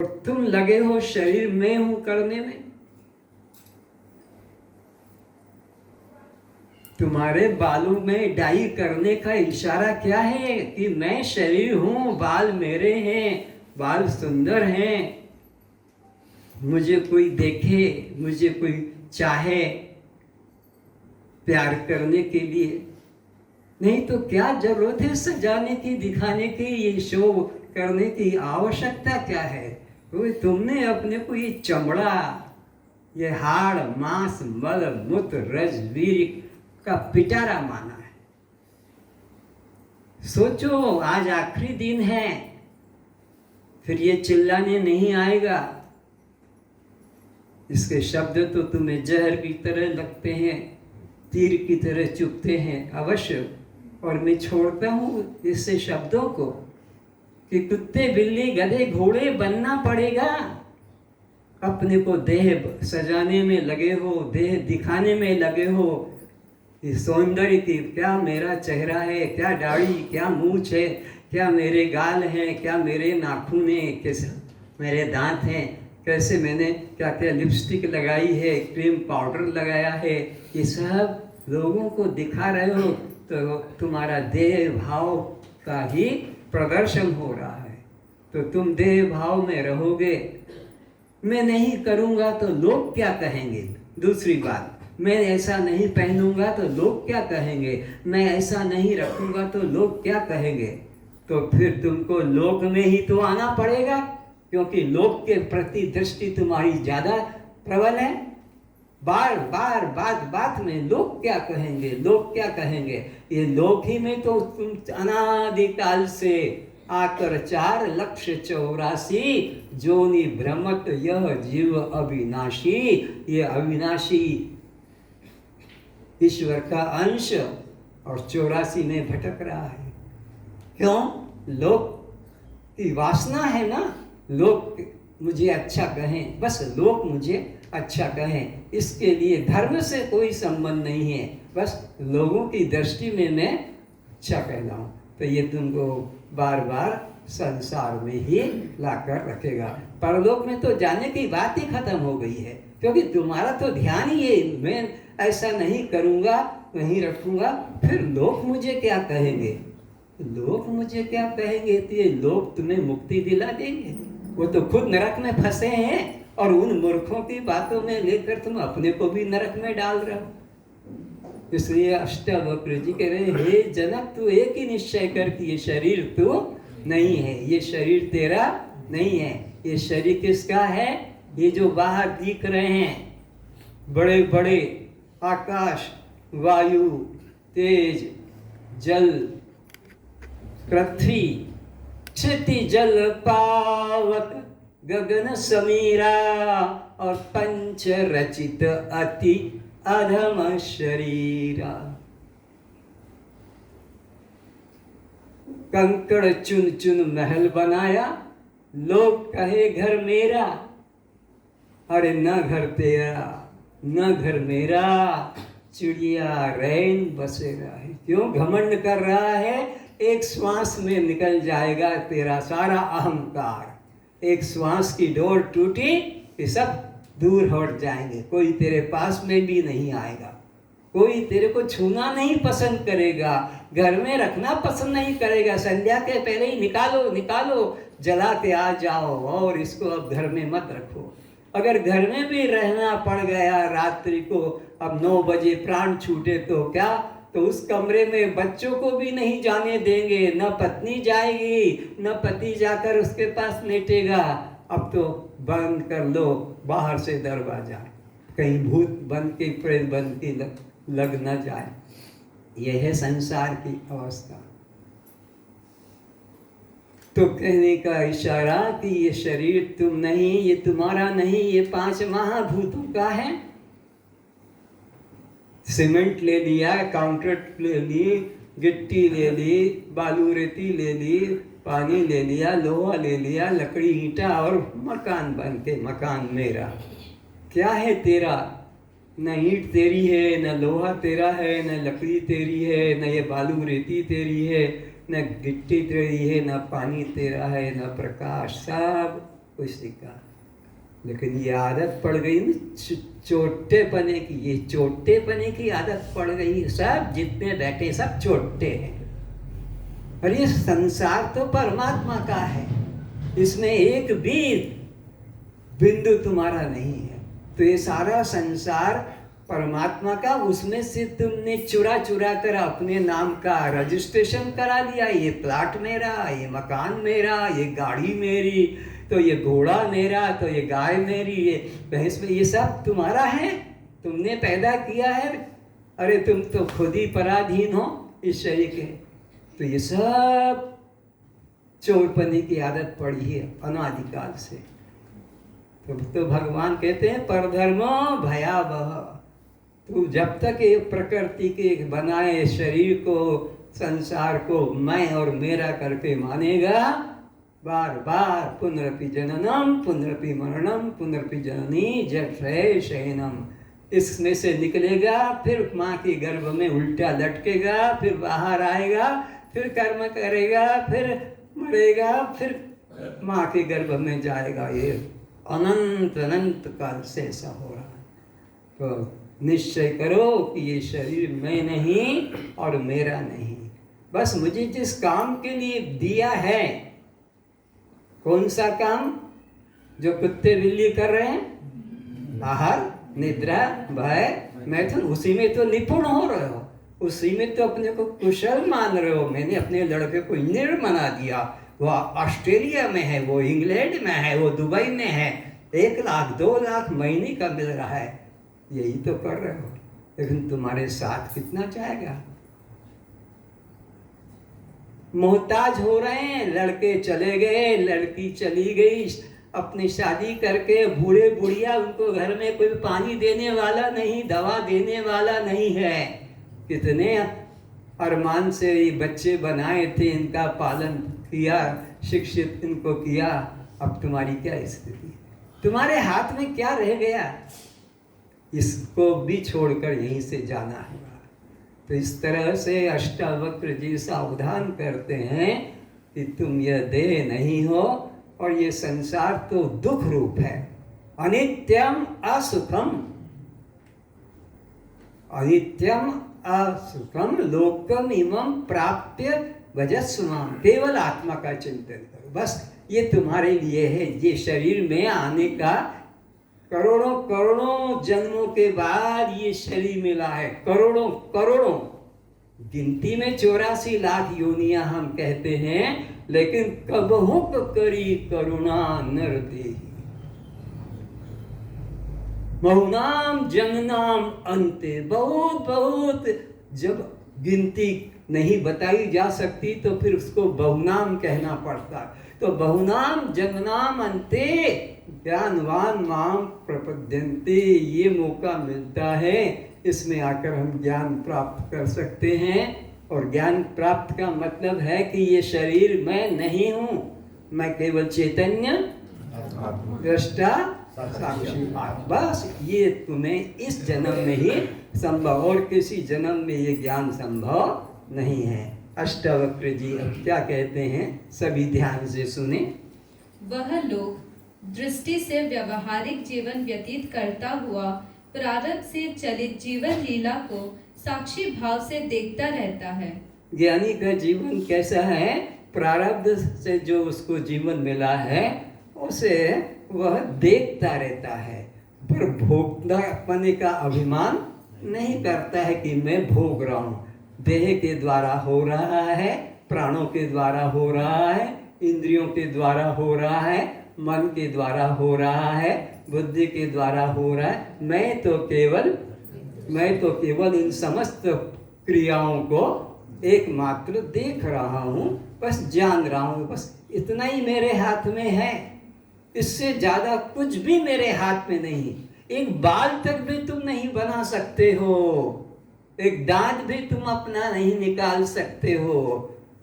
और तुम लगे हो शरीर में हूं करने में। तुम्हारे बालों में डाई करने का इशारा क्या है कि मैं शरीर हूं, बाल मेरे हैं, बाल सुंदर हैं, मुझे कोई देखे, मुझे कोई चाहे प्यार करने के लिए। नहीं तो क्या जरूरत है सजाने की, दिखाने की, ये शो करने की आवश्यकता क्या है? तो तुमने अपने को ये चमड़ा, ये हाड़ मांस मल मूत्र रज वीर का पिटारा माना है। सोचो आज आखिरी दिन है, फिर ये चिल्लाने नहीं आएगा। इसके शब्द तो तुम्हें जहर की तरह लगते हैं, तीर की तरह चुभते हैं अवश्य। और मैं छोड़ता हूँ इससे शब्दों को कि कुत्ते बिल्ली गधे घोड़े बनना पड़ेगा। अपने को देह सजाने में लगे हो, देह दिखाने में लगे हो, इस सौंदर्य की, क्या मेरा चेहरा है, क्या दाढ़ी, क्या मूंछ है, क्या मेरे गाल हैं, क्या मेरे नाखून हैं, कैसे मेरे दांत हैं, कैसे मैंने क्या क्या लिपस्टिक लगाई है, क्रीम पाउडर लगाया है, ये सब लोगों को दिखा रहे हो तो तुम्हारा देह भाव का ही प्रदर्शन हो रहा है। तो तुम देह भाव में रहोगे। मैं नहीं करूँगा तो लोग क्या कहेंगे? दूसरी बात, मैं ऐसा नहीं पहनूंगा तो लोग क्या कहेंगे, मैं ऐसा नहीं रखूंगा तो लोग क्या कहेंगे? तो फिर तुमको लोक में ही तो आना पड़ेगा, क्योंकि लोक के प्रति दृष्टि तुम्हारी ज़्यादा प्रबल है। बार बार बात बात में लोग क्या कहेंगे, लोग क्या कहेंगे। ये लोक ही में तो तुम अनादिकाल से आकर 4,84,000 जोनि भ्रमत यह जीव अविनाशी, ये अविनाशी ईश्वर का अंश और 84 में भटक रहा है। क्यों? लोक की वासना है ना, लोग मुझे अच्छा कहें, बस लोग मुझे अच्छा कहें, इसके लिए धर्म से कोई संबंध नहीं है, बस लोगों की दृष्टि में मैं अच्छा कहलाऊं। तो ये तुमको बार बार संसार में ही लाकर रखेगा। परलोक में तो जाने की बात ही खत्म हो गई है, क्योंकि तुम्हारा तो ध्यान ही है, मैं ऐसा नहीं करूँगा, नहीं रखूँगा, फिर लोग मुझे क्या कहेंगे, लोग मुझे क्या कहेंगे। तो ये लोग तुम्हें मुक्ति दिला देंगे? वो तो खुद नरक में फंसे हैं और उन मूर्खों की बातों में लेकर तुम अपने को भी नरक में डाल रहे हो। इसलिए अष्टावक्र जी कह रहे हैं, हे जनक तू एक ही निश्चय कर कि ये शरीर तू नहीं है, ये शरीर तेरा नहीं है। ये शरीर किसका है? ये जो बाहर दिख रहे हैं बड़े बड़े आकाश, वायु, तेज, जल, पृथ्वी, क्षिति जल पावक, गगन समीरा और पंच रचित अति अधम शरीरा। कंकड़ चुन चुन महल बनाया, लोग कहे घर मेरा, अरे न घर तेरा न घर मेरा, चिड़िया रैन बसेरा है। क्यों घमंड कर रहा है? एक श्वास में निकल जाएगा तेरा सारा अहंकार। एक श्वास की डोर टूटी, ये सब दूर हट जाएंगे, कोई तेरे पास में भी नहीं आएगा, कोई तेरे को छूना नहीं पसंद करेगा, घर में रखना पसंद नहीं करेगा। संध्या के पहले ही निकालो निकालो, जला के आ जाओ, और इसको अब घर में मत रखो। अगर घर में भी रहना पड़ गया रात्रि को, अब 9 बजे प्राण छूटे तो क्या, तो उस कमरे में बच्चों को भी नहीं जाने देंगे, न पत्नी जाएगी न पति जाकर उसके पास लेटेगा। अब तो बंद कर लो बाहर से दरवाजा, कहीं भूत बन के प्रेत बन के लग न जाए। यह है संसार की अवस्था। तो कहने का इशारा कि ये शरीर तुम नहीं, ये तुम्हारा नहीं, ये 5 महाभूतों का है। सीमेंट ले लिया, कंक्रीट ले ली, गिट्टी ले ली, बालू रेती ले ली, पानी ले लिया, लोहा ले लिया, लकड़ी ईंटा, और मकान बन के मकान मेरा। क्या है तेरा? न ईंट तेरी है, न लोहा तेरा है, न लकड़ी तेरी है, न ये बालू रेती तेरी है, न गिट्टी तेरी है, न पानी तेरा है, न प्रकाश। सब उसी का। लेकिन ये आदत पड़ गई ना चोटे पने की, ये चोटे पने की आदत पड़ गई। सब जितने बैठे सब चोटे हैं। और ये संसार तो परमात्मा का है, इसमें एक भी बिंदु तुम्हारा नहीं है। तो ये सारा संसार परमात्मा का, उसमें से तुमने चुरा चुरा कर अपने नाम का रजिस्ट्रेशन करा लिया। ये प्लाट मेरा, ये मकान मेरा, ये गाड़ी मेरी, तो ये घोड़ा मेरा, तो ये गाय मेरी, ये भैंस में, ये सब तुम्हारा है, तुमने पैदा किया है। अरे तुम तो खुद ही पराधीन हो इस शरीर के। तो ये सब चोरपने की आदत पड़ी है अनादिकाल से। तो भगवान कहते हैं परधर्मो भयावह। तू जब तक ये प्रकृति के बनाए शरीर को, संसार को मैं और मेरा करके मानेगा, बार बार पुनरपि जननम पुनरपि मरणम पुनरपि जननी जठरे शयनम, इसमें से निकलेगा, फिर माँ के गर्भ में उल्टा लटकेगा, फिर बाहर आएगा, फिर कर्म करेगा, फिर मरेगा, फिर माँ के गर्भ में जाएगा। ये अनंत अनंत काल से ऐसा हो रहा है। तो निश्चय करो कि ये शरीर मैं नहीं और मेरा नहीं। बस मुझे जिस काम के लिए दिया है, कौन सा काम? जो कुत्ते बिल्ली कर रहे हैं, आहार, निद्रा, भय, मैथुन, उसी में तो निपुण हो रहे हो, उसी में तो अपने को कुशल मान रहे हो। मैंने अपने लड़के को इंजीनियर बना दिया, वो ऑस्ट्रेलिया में है, वो इंग्लैंड में है, वो दुबई में है, 1 लाख 2 लाख महीने का मिल रहा है। यही तो कर रहे हो, लेकिन तुम्हारे साथ कितना जाएगा? मोहताज हो रहे हैं, लड़के चले गए, लड़की चली गई, अपनी शादी करके, बूढ़े बुढ़िया, उनको घर में कोई पानी देने वाला नहीं, दवा देने वाला नहीं है। कितने अरमान से ये बच्चे बनाए थे, इनका पालन किया, शिक्षित इनको किया। अब तुम्हारी क्या स्थिति? तुम्हारे हाथ में क्या रह गया? इसको भी छोड़कर यहीं से जाना है। तो इस तरह से अष्टावक्र जी सावधान करते हैं कि तुम यह देह नहीं हो, और ये संसार तो दुख रूप है, अनित्यम असुखम, अनित्यम असुखम लोकम इमं प्राप्य भजस्वम। केवल आत्मा का चिंतन करो, बस ये तुम्हारे लिए है। ये शरीर में आने का करोड़ों करोड़ों जन्मों के बाद ये शरीर मिला है, करोड़ों करोड़ों, गिनती में 84 लाख योनियां हम कहते हैं, लेकिन कबहु करी करुणा नर देहि, बहुनाम जन्मनाम अंते। बहुत बहुत जब गिनती नहीं बताई जा सकती तो फिर उसको बहुनाम कहना पड़ता। तो बहुनाम जन्मनाम अंते ज्ञानवान माम प्रपद्यन्ते, ये मौका मिलता है, इसमें आकर हम ज्ञान प्राप्त कर सकते हैं। और ज्ञान प्राप्त का मतलब है कि ये शरीर मैं नहीं हूँ, मैं केवल चैतन्य दृष्टा साक्षी। बस ये तुम्हें इस जन्म में ही संभव, और किसी जन्म में ये ज्ञान संभव नहीं है। अष्टावक्र जी अब क्या कहते हैं, सभी ध्यान से सुने। वह लोग दृष्टि से व्यवहारिक जीवन व्यतीत करता हुआ प्रारब्ध से चलित जीवन लीला को साक्षी भाव से देखता रहता है। ज्ञानी का जीवन कैसा है? प्रारब्ध से जो उसको जीवन मिला है उसे वह देखता रहता है, पर भोगने का अभिमान नहीं करता है कि मैं भोग रहा हूँ। देह के द्वारा हो रहा है, प्राणों के द्वारा हो रहा है, इंद्रियों के द्वारा हो रहा है, मन के द्वारा हो रहा है, बुद्धि के द्वारा हो रहा है। मैं तो केवल इन समस्त क्रियाओं को एकमात्र देख रहा हूँ, बस जान रहा हूँ, बस इतना ही मेरे हाथ में है, इससे ज़्यादा कुछ भी मेरे हाथ में नहीं। एक बाल तक भी तुम नहीं बना सकते हो, एक दांत भी तुम अपना नहीं निकाल सकते हो,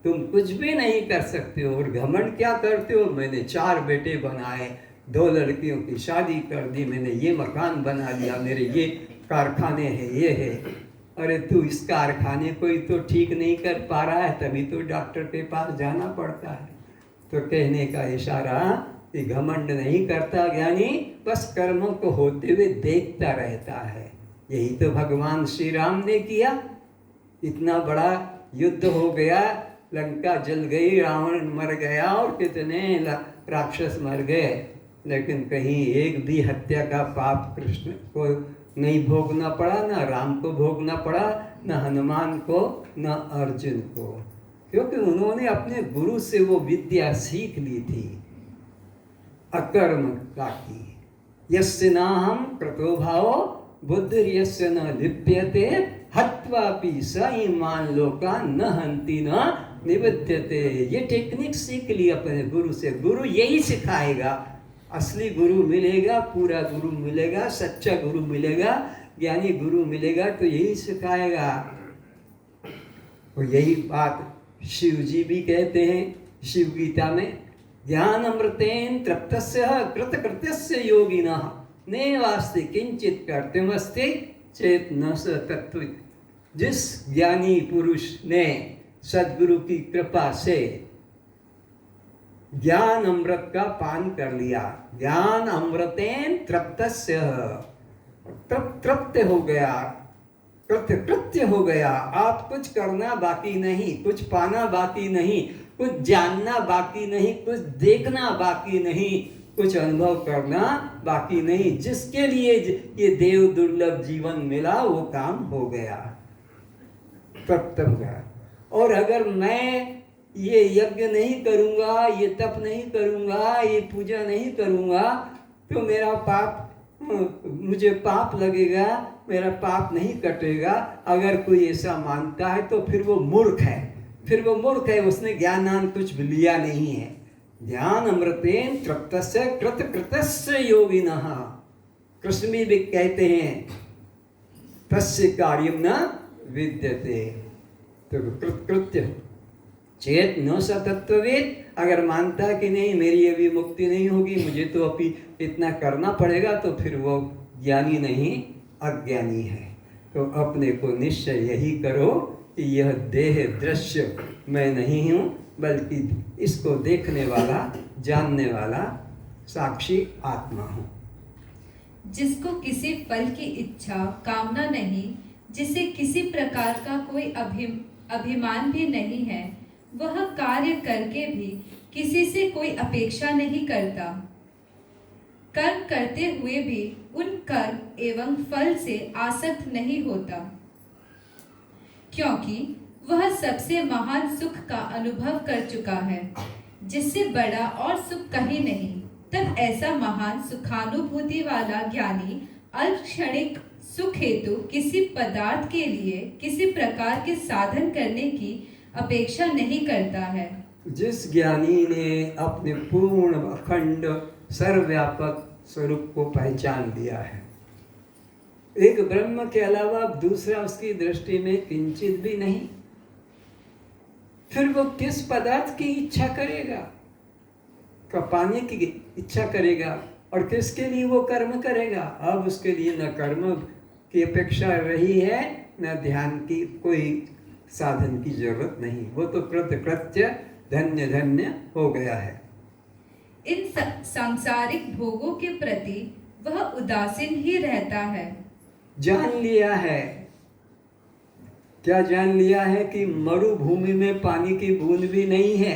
तुम कुछ भी नहीं कर सकते हो। और घमंड क्या करते हो? मैंने 4 बेटे बनाए, 2 लड़कियों की शादी कर दी, मैंने ये मकान बना लिया, मेरे ये कारखाने हैं, ये है। अरे तू इस कारखाने को ही तो ठीक नहीं कर पा रहा है, तभी तो डॉक्टर के पास जाना पड़ता है। तो कहने का इशारा ये घमंड नहीं करता ज्ञानी, बस कर्मों को होते हुए देखता रहता है। यही तो भगवान श्री राम ने किया। इतना बड़ा युद्ध हो गया, लंका जल गई, रावण मर गया और कितने राक्षस मर गए, लेकिन कहीं एक भी हत्या का पाप कृष्ण को नहीं भोगना पड़ा, ना राम को भोगना पड़ा, न हनुमान को, न अर्जुन को, क्योंकि उन्होंने अपने गुरु से वो विद्या सीख ली थी अकर्मता की। यस्य नाहं कृतो भावो बुद्धिर्यस्य न लिप्यते हत्वापि स ईमान लोकान् न हन्ति न निबध्यते। ये टेक्निक सीख ली अपने गुरु से। गुरु यही सिखाएगा। असली गुरु मिलेगा, पूरा गुरु मिलेगा, सच्चा गुरु मिलेगा, ज्ञानी गुरु मिलेगा तो यही सिखाएगा। और यही बात शिव जी भी कहते हैं शिव गीता में, ज्ञान अमृतेन तृप्तस्य कृतकृत्यस्य योगिनः नैवास्ति किंचित कर्तव्यमस्ति चेत न स तत्त्वित्। जिस ज्ञानी पुरुष ने सद्गुरु की कृपा से ज्ञान अमृत का पान कर लिया, ज्ञान अमृतेन तृप्तस्य, तृप्त हो गया, कृत्य हो गया। आप कुछ करना बाकी नहीं, कुछ पाना बाकी नहीं, कुछ जानना बाकी नहीं, कुछ देखना बाकी नहीं, कुछ अनुभव करना बाकी नहीं। जिसके लिए ये देव दुर्लभ जीवन मिला वो काम हो गया, तृप्त हो गया। और अगर मैं ये यज्ञ नहीं करूँगा, ये तप नहीं करूँगा, ये पूजा नहीं करूँगा तो मेरा पाप, मुझे पाप लगेगा, मेरा पाप नहीं कटेगा। अगर कोई ऐसा मानता है तो फिर वो मूर्ख है, फिर वो मूर्ख है, उसने ज्ञानान कुछ भी लिया नहीं है। ज्ञान अमृतेन तृप्तस्य कृतकृतस्य योगिनः। कृष्ण भी कहते हैं तस्य कार्यम न विद्यते। तो कृत्य चेत न स तत्त्ववेद। अगर मानता कि नहीं मेरी अभी मुक्ति नहीं होगी, मुझे तो अभी इतना करना पड़ेगा, तो फिर वो ज्ञानी नहीं अज्ञानी है। तो अपने को निश्चय यही करो कि यह देह दृश्य मैं नहीं हूँ, बल्कि इसको देखने वाला, जानने वाला साक्षी आत्मा हूँ। जिसको किसी फल की इच्छा कामना नहीं, जिसे किसी प्रकार का कोई अभिमान भी नहीं है, वह कार्य करके भी किसी से कोई अपेक्षा नहीं करता। कर्म करते हुए भी उन कर्म एवं फल से आसक्त नहीं होता, क्योंकि वह सबसे महान सुख का अनुभव कर चुका है, जिससे बड़ा और सुख कहीं नहीं। तब ऐसा महान सुखानुभूति वाला ज्ञानी अल्प क्षणिक सुख हेतु किसी पदार्थ के लिए किसी प्रकार के साधन करने की अपेक्षा नहीं करता है। जिस ज्ञानी ने अपने पूर्ण अखंड सर्वव्यापक स्वरूप को पहचान लिया है, एक ब्रह्म के अलावा दूसरा उसकी दृष्टि में किंचित भी नहीं, फिर वो किस पदार्थ की इच्छा करेगा? पाने की इच्छा करेगा, और किसके लिए वो कर्म करेगा? अब उसके लिए न कर्म की अपेक्षा रही है, न ध्यान की, कोई साधन की जरूरत नहीं। वो तो कृत्य धन्य धन्य हो गया है। इन सांसारिक भोगों के प्रति वह उदासीन ही रहता है। जान लिया है, क्या जान लिया है? कि मरुभूमि में पानी की बूंद भी नहीं है,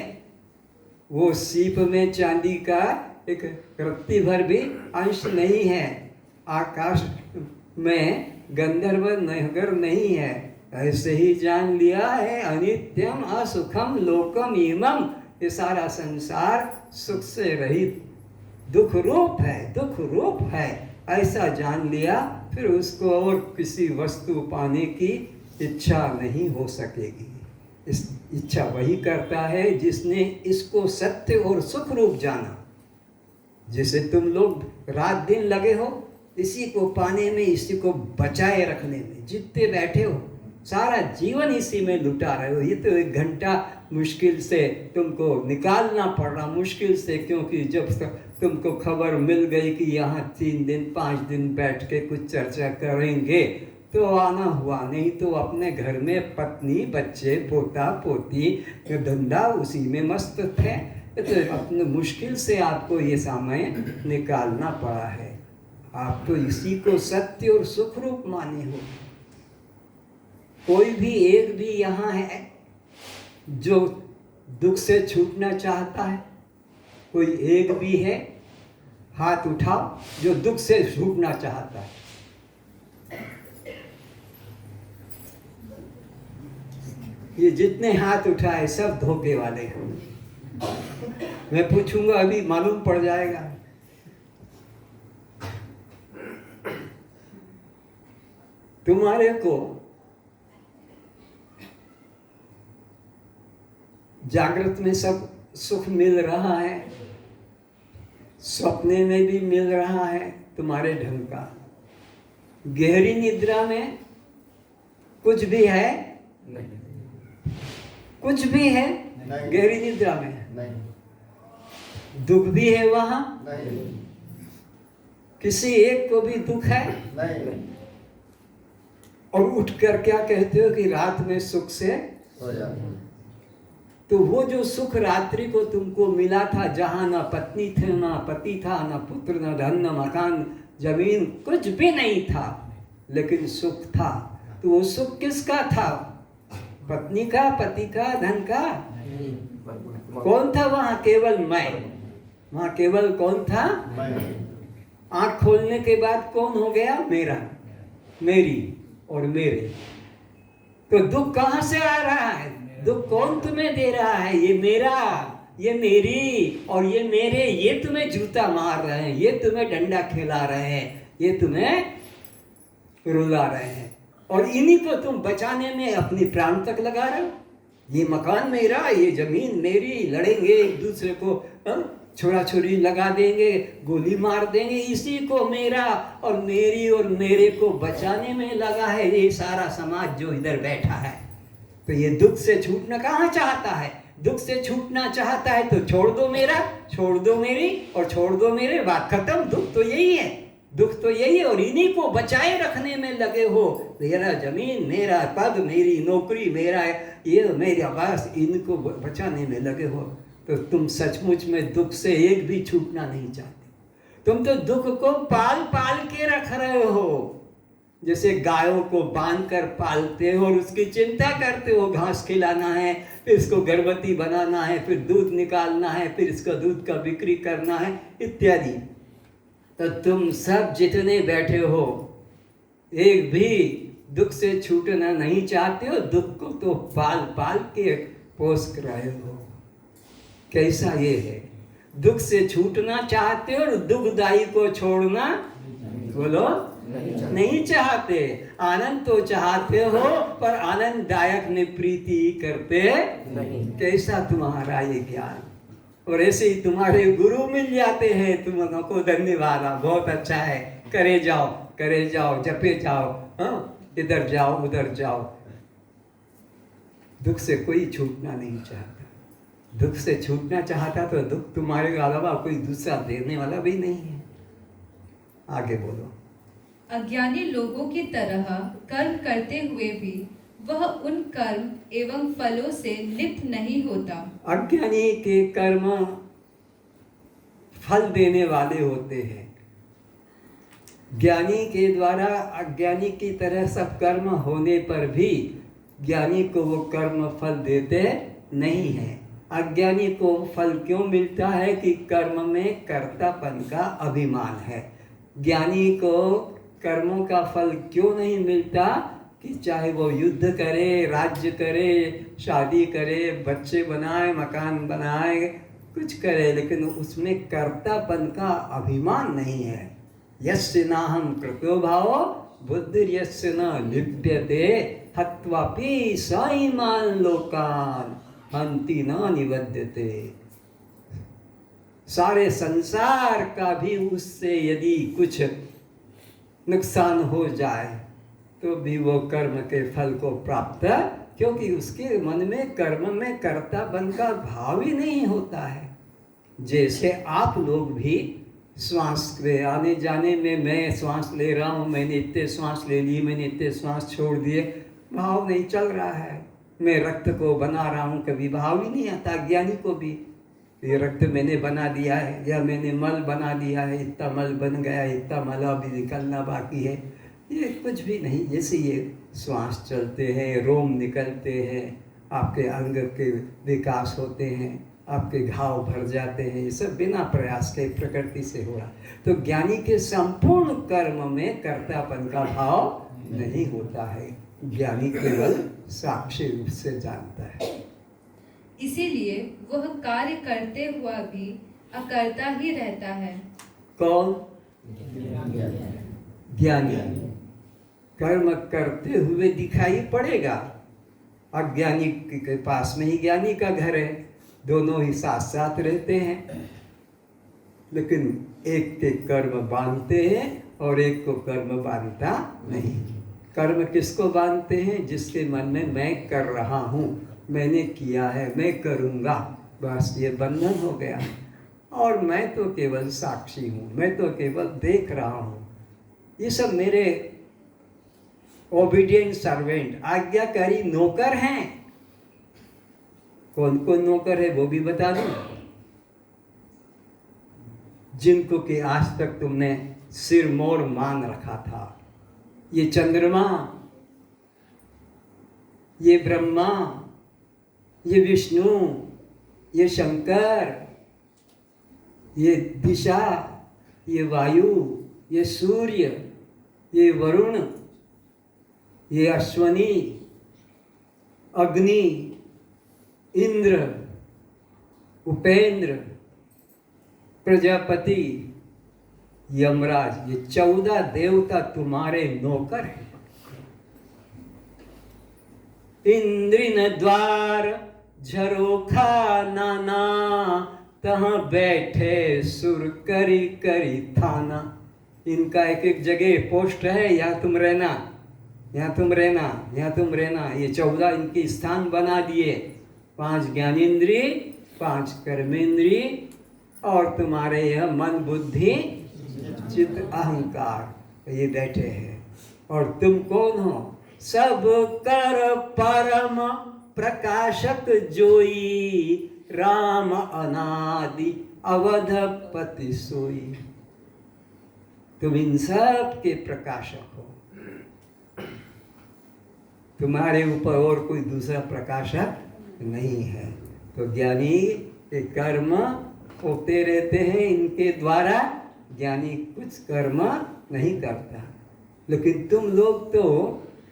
वो सीप में चांदी का एक रत्ती भर भी अंश नहीं है, आकाश में गंधर्व नगर नहीं है। ऐसे ही जान लिया है अनित्यम असुखम लोकम इमम, ये सारा संसार सुख से रहित दुख रूप है, दुख रूप है। ऐसा जान लिया, फिर उसको और किसी वस्तु पाने की इच्छा नहीं हो सकेगी। इस इच्छा वही करता है जिसने इसको सत्य और सुख रूप जाना। जैसे तुम लोग रात दिन लगे हो इसी को पाने में, इसी को बचाए रखने में, जितने बैठे हो सारा जीवन इसी में लुटा रहे हो। ये तो 1 घंटा मुश्किल से तुमको निकालना पड़ रहा, मुश्किल से, क्योंकि जब तुमको खबर मिल गई कि यहाँ 3 दिन 5 दिन बैठ के कुछ चर्चा करेंगे तो आना हुआ, नहीं तो अपने घर में पत्नी बच्चे पोता पोती धंधा उसी में मस्त थे। तो अपने मुश्किल से आपको ये समय निकालना पड़ा है। आप तो इसी को सत्य और सुख रूप माने हो। कोई भी एक भी यहाँ है जो दुख से छूटना चाहता है? कोई एक भी है? हाथ उठाओ जो दुख से छूटना चाहता है। ये जितने हाथ उठाए सब धोखे वाले हैं। मैं पूछूंगा अभी मालूम पड़ जाएगा। तुम्हारे को जागृत में सब सुख मिल रहा है, सपने में भी मिल रहा है तुम्हारे ढंग का। गहरी निद्रा में कुछ भी है? नहीं। कुछ भी है गहरी निद्रा में? नहीं। दुख भी है वहां? नहीं। किसी एक को भी दुख है? नहीं। और उठकर क्या कहते हो कि रात में सुख से सो जाओ। तो वो जो सुख रात्रि को तुमको मिला था, जहां ना पत्नी थे, ना पति था, ना पुत्र, ना धन, ना मकान, जमीन, कुछ भी नहीं था, लेकिन सुख था। तो वो सुख किसका था? पत्नी का, पति का, धन का? कौन था वहां? केवल मैं। वहां केवल कौन था? आंख खोलने के बाद कौन हो गया? मेरा, मेरी और मेरे। तो दुख कहां से आ रहा है? दुख कौन तुम्हें दे रहा है? ये मेरा, ये मेरी और ये मेरे। ये तुम्हें जूता मार रहे हैं, ये तुम्हें डंडा खिला रहे हैं, ये तुम्हें रुला रहे हैं, और इन्हीं को तुम बचाने में अपनी प्राण तक लगा रहे हो। ये मकान मेरा, ये जमीन मेरी, लड़ेंगे एक दूसरे को, छोड़ा छोड़ी लगा देंगे, गोली मार देंगे, इसी को मेरा और मेरी और मेरे को बचाने में लगा है ये सारा समाज जो इधर बैठा है। तो ये दुख से छूटना कहाँ चाहता है? दुख से छूटना चाहता है तो छोड़ दो मेरा, छोड़ दो मेरी और छोड़ दो मेरे, बात खत्म। दुख तो यही है, दुख तो यही है, और इन्हीं को बचाए रखने में लगे हो। मेरा जमीन, मेरा पद, मेरी नौकरी, मेरा ये मेरा बस, इनको बचाने में लगे हो। तो तुम सचमुच में दुख से एक भी छूटना नहीं चाहते। तुम तो दुख को पाल पाल के रख रहे हो, जैसे गायों को बांध कर पालते हो और उसकी चिंता करते हो। घास खिलाना है, फिर इसको गर्भवती बनाना है, फिर दूध निकालना है, फिर इसका दूध का बिक्री करना है इत्यादि। तो तुम सब जितने बैठे हो एक भी दुख से छूटना नहीं चाहते हो। दुख को तो पाल पाल के पोस रहे हो। कैसा ये है? दुख से छूटना चाहते हो और दुखदाई को छोड़ना बोलो नहीं चाहते। आनंद तो चाहते हो पर आनंददायक निवृत्ति करते नहीं। कैसा तुम्हारा ये ज्ञान! और ऐसे ही तुम्हारे गुरु मिल जाते हैं, तुमको धन्यवाद, बहुत अच्छा है, करे जाओ, जपे जाओ, इधर जाओ उधर जाओ। दुख से कोई छूटना नहीं चाहता। दुख से छूटना चाहता तो दुख तुम्हारे अलावा कोई दूसरा देने वाला भी नहीं है। आगे बोलो। अज्ञानी लोगों की तरह कर्म करते हुए भी वह उन कर्म एवं फलों से लिप्त नहीं होता। अज्ञानी के कर्म फल देने वाले होते हैं। ज्ञानी के द्वारा अज्ञानी की तरह सब कर्म होने पर भी ज्ञानी को वो कर्म फल देते नहीं है। अज्ञानी को फल क्यों मिलता है? कि कर्म में कर्तापन का अभिमान है। ज्ञानी को कर्मों का फल क्यों नहीं मिलता? कि चाहे वो युद्ध करे, राज्य करे, शादी करे, बच्चे बनाए, मकान बनाए, कुछ करे, लेकिन उसमें कर्तापन का अभिमान नहीं है। यस्य नाहं कृतो भावो बुद्धिर्यस्य न लिप्यते हत्वापि स इमान् लोकान् हन्ति न निबध्यते। सारे संसार का भी उससे यदि कुछ नुकसान हो जाए तो भी वो कर्म के फल को प्राप्त, क्योंकि उसके मन में कर्म में कर्तापन का भाव ही नहीं होता है। जैसे आप लोग भी श्वास के आने जाने में, मैं श्वास ले रहा हूँ, मैंने इतने श्वास ले ली, मैंने इतने श्वास छोड़ दिए, भाव नहीं चल रहा है। मैं रक्त को बना रहा हूँ, कभी भाव ही नहीं आता। ज्ञानी को भी ये रक्त मैंने बना दिया है या मैंने मल बना दिया है, इतना मल बन गया, इतना मल अभी निकलना बाकी है, ये कुछ भी नहीं। जैसे ये श्वास चलते हैं, रोम निकलते हैं, आपके अंग के विकास होते हैं, आपके घाव भर जाते हैं, ये सब बिना प्रयास के प्रकृति से हो रहा। तो ज्ञानी के संपूर्ण कर्म में कर्तापन का भाव नहीं होता है, ज्ञानी केवल साक्षी रूप से जानता है। इसीलिए वह कार्य करते हुआ भी अकर्ता ही रहता है। कौन? ज्ञानी। कर्म करते हुए दिखाई पड़ेगा, अज्ञानी के पास में ही ज्ञानी का घर है, दोनों ही साथ साथ रहते हैं, लेकिन एक के कर्म बांधते हैं और एक को कर्म बांधता नहीं। कर्म किसको बांधते हैं? जिसके मन में मैं कर रहा हूँ, मैंने किया है, मैं करूँगा, बस ये बंधन हो गया। और मैं तो केवल साक्षी हूँ, मैं तो केवल देख रहा हूँ। ये सब मेरे ओबीडियंट सर्वेंट, आज्ञाकारी नौकर हैं। कौन कौन नौकर है वो भी बता दूं। जिनको कि आज तक तुमने सिर मोर मान रखा था, ये चंद्रमा, ये ब्रह्मा, ये विष्णु, ये शंकर, ये दिशा, ये वायु, ये सूर्य, ये वरुण, ये अश्वनी, अग्नि, इंद्र, उपेंद्र, प्रजापति, यमराज, ये 14 देवता तुम्हारे नौकर हैं। इंद्रिन द्वार झरोखा नाना, तहाँ बैठे सुर करी करी थाना। इनका एक एक जगह पोस्ट है, यहाँ तुम रहना, यहाँ तुम रहना, यहाँ तुम रहना। ये 14 इनके स्थान बना दिए, 5 ज्ञानेन्द्रिय, 5 कर्मेंद्रिय, और तुम्हारे यह मन बुद्धि चित्त अहंकार, ये बैठे हैं। और तुम कौन हो? सब कर परम प्रकाशक जोई, राम अनादि अवधपति सोई। तुम इन सब के प्रकाशक हो, तुम्हारे ऊपर और कोई दूसरा प्रकाशक नहीं है। तो ज्ञानी के कर्म होते रहते हैं, इनके द्वारा ज्ञानी कुछ कर्म नहीं करता। लेकिन तुम लोग तो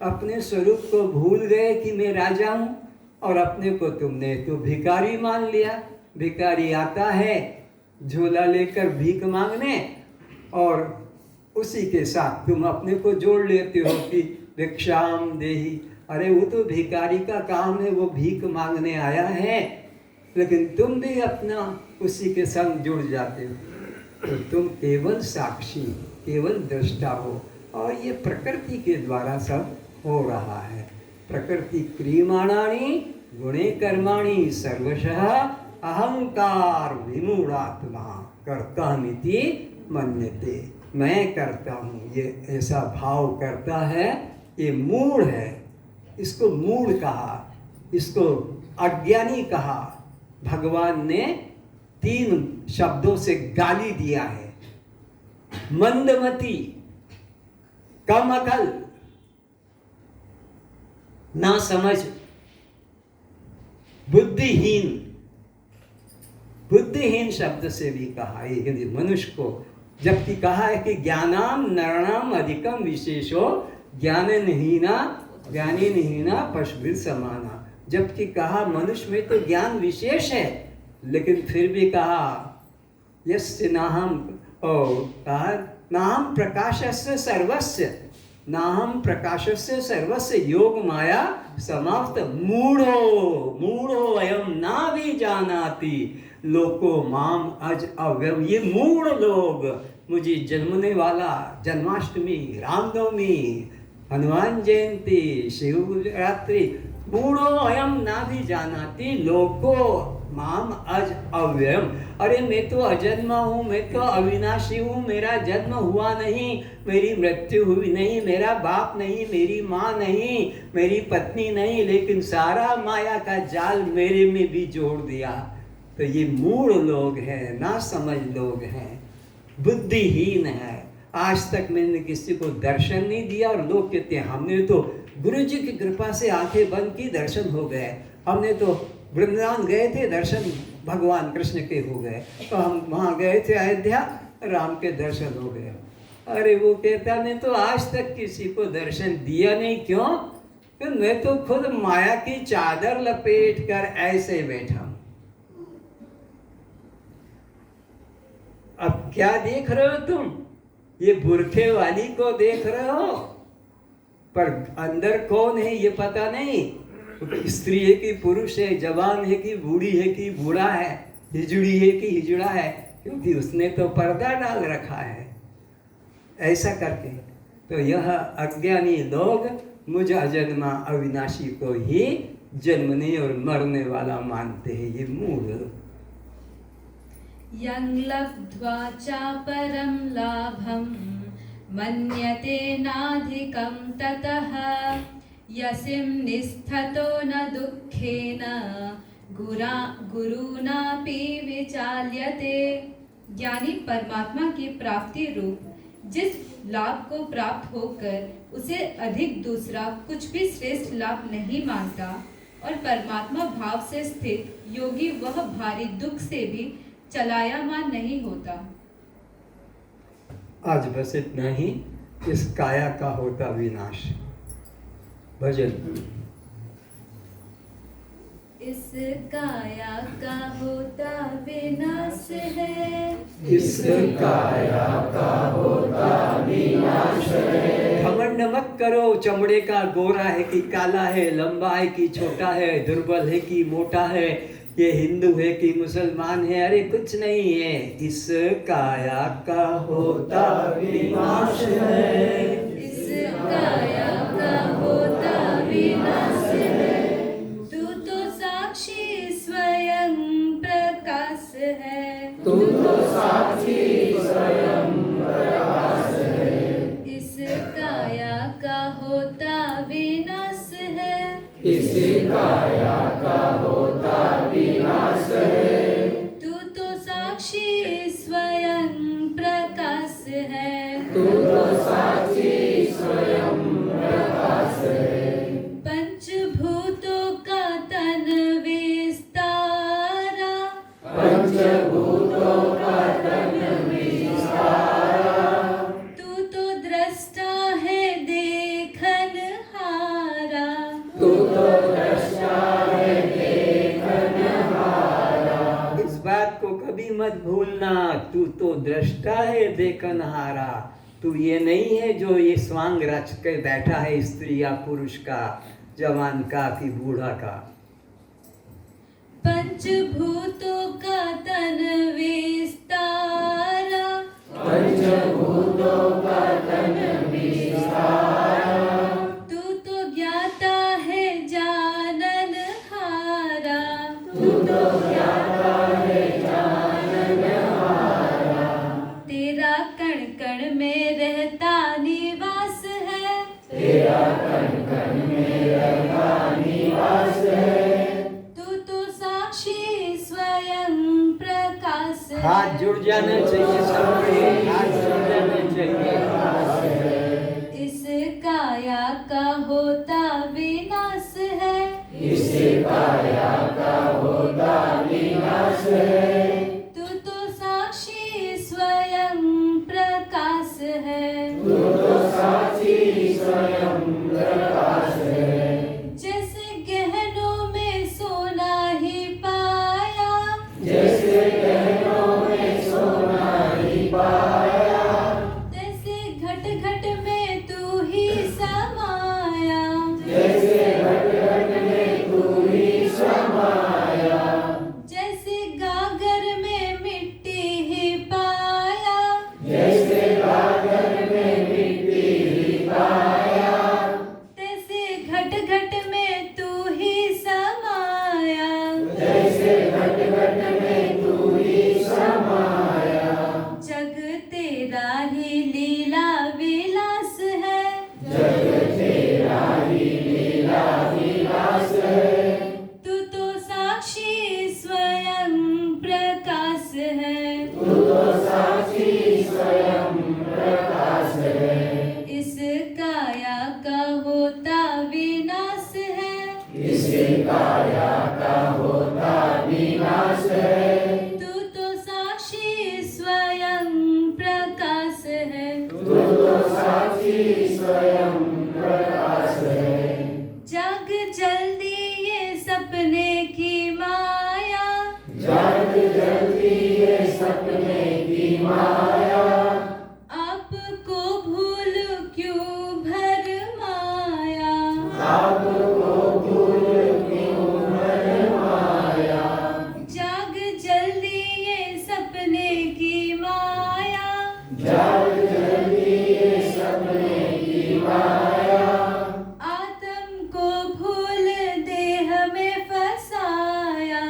अपने स्वरूप को भूल गए कि मैं राजा हूँ, और अपने को तुमने तो भिखारी मान लिया। भिखारी आता है झोला लेकर भीख मांगने, और उसी के साथ तुम अपने को जोड़ लेते हो कि भिक्षाम देहि। अरे वो तो भिखारी का काम है, वो भीख मांगने आया है, लेकिन तुम भी अपना उसी के संग जुड़ जाते हो। तो तुम केवल साक्षी, केवल दृष्टा हो, और ये प्रकृति के द्वारा सब हो रहा है। प्रकृति क्रियमाणानि गुणे कर्माणि सर्वशः अहंकार विमूढ़ात्मा कर्तामिति मन्यते। मैं करता हूँ, ये ऐसा भाव करता है, ये मूढ़ है। इसको मूढ़ कहा, इसको अज्ञानी कहा। भगवान ने 3 शब्दों से गाली दिया है: मंदमती, कम अकल, ना समझ, बुद्धिहीन। बुद्धिहीन शब्द से भी कहा है मनुष्य को, जबकि कहा है कि ज्ञानाम नरणाम अधिकम विशेषो ज्ञानेनहीना पशुभिः समाना। जबकि कहा मनुष्य में तो ज्ञान विशेष है, लेकिन फिर भी कहा यस्य नाहम, कहा नाहम प्रकाशस्य सर्वस्य, नाहम प्रकाशस्य सर्वस्य योग माया समाप्त मूढ़ो अयम ना भी जानाति लोको माम अज अव्यम। ये मूढ़ लोग, मुझे जन्मने वाला जन्माष्टमी, रामनवमी, हनुमान जयंती, शिवरात्रि, मूढ़ो अयम ना भी जानाति लोको माम अज अव्ययम। अरे मैं तो अजन्मा हूँ, मैं तो अविनाशी हूँ, मेरा जन्म हुआ नहीं, मेरी मृत्यु हुई नहीं, मेरा बाप नहीं, मेरी माँ नहीं, मेरी पत्नी नहीं, लेकिन सारा माया का जाल मेरे में भी जोड़ दिया। तो ये मूढ़ लोग हैं, ना समझ लोग हैं, बुद्धिहीन है। आज तक मैंने किसी को दर्शन नहीं दिया और लोग कहते हैं हमने तो गुरु जी की कृपा से आंखें बंद की दर्शन हो गए, हमने तो वृंदावन गए थे दर्शन भगवान कृष्ण के हो गए, तो हम वहाँ गए थे अयोध्या राम के दर्शन हो गए। अरे वो कहता मैं तो आज तक किसी को दर्शन दिया नहीं। क्यों? कि मैं तो खुद माया की चादर लपेट कर ऐसे बैठा हूं। अब क्या देख रहे हो तुम? ये बुरखे वाली को देख रहे हो, पर अंदर कौन है ये पता नहीं। स्त्री है कि पुरुष है, जवान है कि बूढ़ी है कि बूढ़ा है, हिजड़ी है कि हिजड़ा है, क्योंकि उसने तो पर्दा डाल रखा है। ऐसा करके तो यह अज्ञानी लोग मुझ अजन्मा अविनाशी को ही जन्मने और मरने वाला मानते हैं। ये मूढ़। यं लब्ध्वा चापरं लाभं मन्यते नाधिकं ततः यसिं निस्थतो न दुःखेन गुरुनापि विचाल्यते। ज्ञानी परमात्मा की प्राप्ति रूप जिस लाभ को प्राप्त होकर उसे अधिक दूसरा कुछ भी श्रेष्ठ लाभ नहीं मानता, और परमात्मा भाव से स्थित योगी वह भारी दुख से भी चलायमान नहीं होता। आज बस इतना ही। इस काया का होता विनाश। भजन। इस काया का होता विनाश है, इस काया का होता विनाश है। घमंड मत करो चमड़े का गोरा है कि काला है, लंबा है कि छोटा है, दुर्बल है कि मोटा है, ये हिंदू है कि मुसलमान है। अरे कुछ नहीं है। इस काया का होता विनाश है। इस काया का होता विनाश है। तू तो साक्षी स्वयं प्रकाश है। तू तो साक्षी स्वयं प्रकाश है। इस काया का होता विनाश है। इस काया का होता विनाश है। तू तो साक्षी स्वयं प्रकाश है। तू तो साक्षी स्वयं प्रकाश है। पंचभूतों का तन विस्तारा, पंचभूतों का तन विस्तारा। तू तो दृष्टा है देखन हारा। तू तो दृष्टा है देखन हारा। इस बात को कभी मत भूलना। तू तो दृष्टा है देखन हारा। तू ये नहीं है जो ये स्वांग रच के बैठा है स्त्री या पुरुष का, जवान का कि बूढ़ा का। पंचभूतों का तन विस्तारा, पंचभूतों का तन विस्तारा। तू तो ज्ञाता है जानन हारा। तू तो ज्ञाता है जानन हारा। तेरा कण कण में रहता निवास है। तेरा कण कण में रहता निवास है। तू तो साक्षी स्वयं प्रकाश है। हाथ जुड़ जाना चाहिए सबके, हाथ जुड़ जाना चाहिए। इस काया का होता विनाश है। इस काया का होता विनाश है। तू तो साक्षी स्वयं प्रकाश है। तू तो साक्षी स्वयं प्रकाश है। जैसे गहनों में सोना ही पाया, जैसे गहनों में सोना ही पाया, तैसे घट घट में तू ही समाया। जैसे घट घट में तू ही समाया। जैसे गागर में मिट्टी ही पाया, जैसे गागर में मिट्टी ही पाया, तैसे घट घट में तू ही समाया। जैसे घट घट में तू ही समाया। जग तेरा ही लीला विलास है। जग तेरा ही लीला विलास है। तू तो साक्षी स्वयं जाग जल्दी ये सपने की माया, आपको भूल क्यों भरमाया, जाग जल्दी ये सपने की माया, आत्म को भूल देह में फसाया,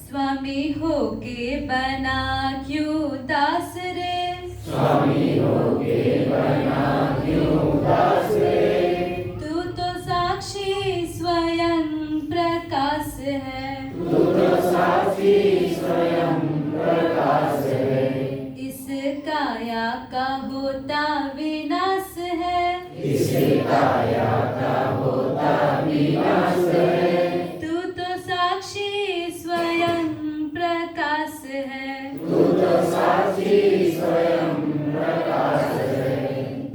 स्वामी होके बना क्यों दास रे, तू तो साक्षी स्वयं प्रकाश है, इस काया का होता विनाश है, तू तो साक्षी स्वयं प्रकाश है,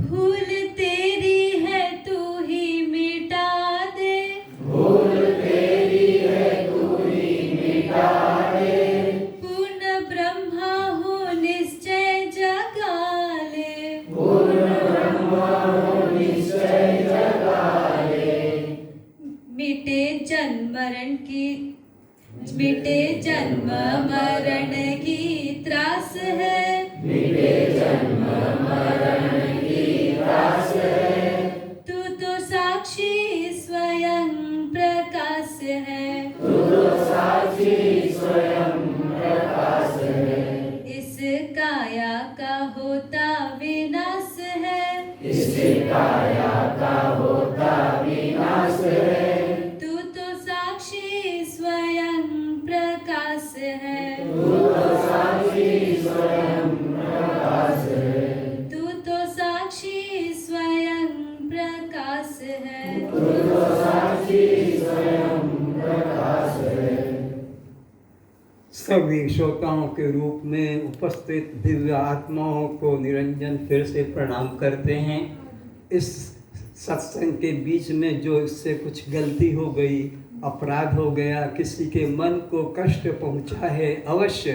भूल तेरी है तू ही मिटा दे, पूर्ण ब्रह्मा हो निश्चय जगा ले, मिटे जन्म मरण की त्रास है, तू तो साक्षी स्वयं प्रकाश है, इस काया का होता विनाश है, तू तो साक्षी स्वयं प्रकाश है, तू तो साक्षी स्वयं प्रकाश है। सभी श्रोताओं के रूप में उपस्थित दिव्य आत्माओं को निरंजन फिर से प्रणाम करते हैं। इस सत्संग के बीच में जो इससे कुछ गलती हो गई, अपराध हो गया, किसी के मन को कष्ट पहुंचा है, अवश्य,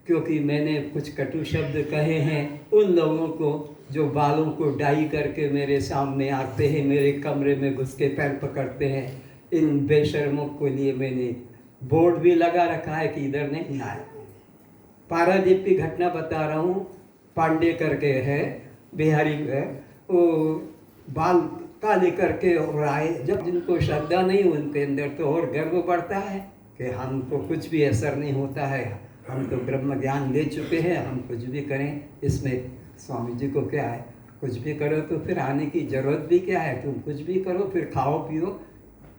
क्योंकि मैंने कुछ कटु शब्द कहे हैं, उन लोगों को जो बालों को डाई करके मेरे सामने आते हैं, मेरे कमरे में घुस के पैर पकड़ते हैं, इन बेशर्मों के लिए मैंने बोर्ड भी लगा रखा है कि इधर नहीं आए। पारादीप की घटना बता रहा हूँ, पांडे करके है, बिहारी है, वो बाल काले करके और आए। जब जिनको श्रद्धा नहीं उनके अंदर तो और गर्व बढ़ता है कि हमको कुछ भी असर नहीं होता है, हम तो ब्रह्म ज्ञान ले चुके हैं, हम कुछ भी करें, इसमें स्वामी जी को क्या है, कुछ भी करो तो फिर आने की ज़रूरत भी क्या है, तुम कुछ भी करो, फिर खाओ पियो,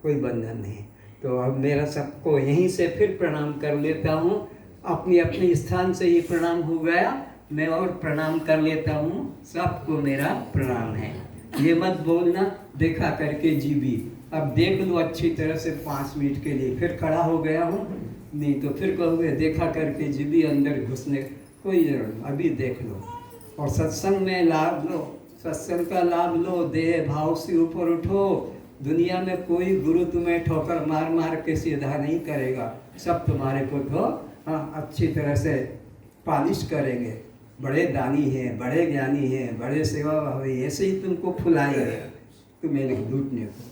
कोई बंधन नहीं। तो अब मेरा सबको यहीं से फिर प्रणाम कर लेता हूँ, अपनी अपने स्थान से ही प्रणाम हो गया, मैं और प्रणाम कर लेता हूँ, सबको मेरा प्रणाम है। ये मत बोलना देखा करके जीवी, अब देख लो अच्छी तरह से 5 मिनट के लिए, फिर खड़ा हो गया हूँ, नहीं तो फिर कहोगे देखा करके जीवी, अंदर घुसने कोई जरूरत नहीं, अभी देख लो और सत्संग में लाभ लो, सत्संग का लाभ लो, देह भाव से ऊपर उठो। दुनिया में कोई गुरु तुम्हें ठोकर मार मार के सीधा नहीं करेगा, सब तुम्हारे को तो अच्छी तरह से पालिश करेंगे। बड़े दानी हैं, बड़े ज्ञानी हैं, बड़े सेवा भावी, ऐसे ही तुमको फुलाएंगे, तुम्हें लूटने को,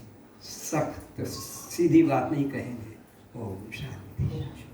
सख्त सीधी बात नहीं कहेंगे। ओम शांति।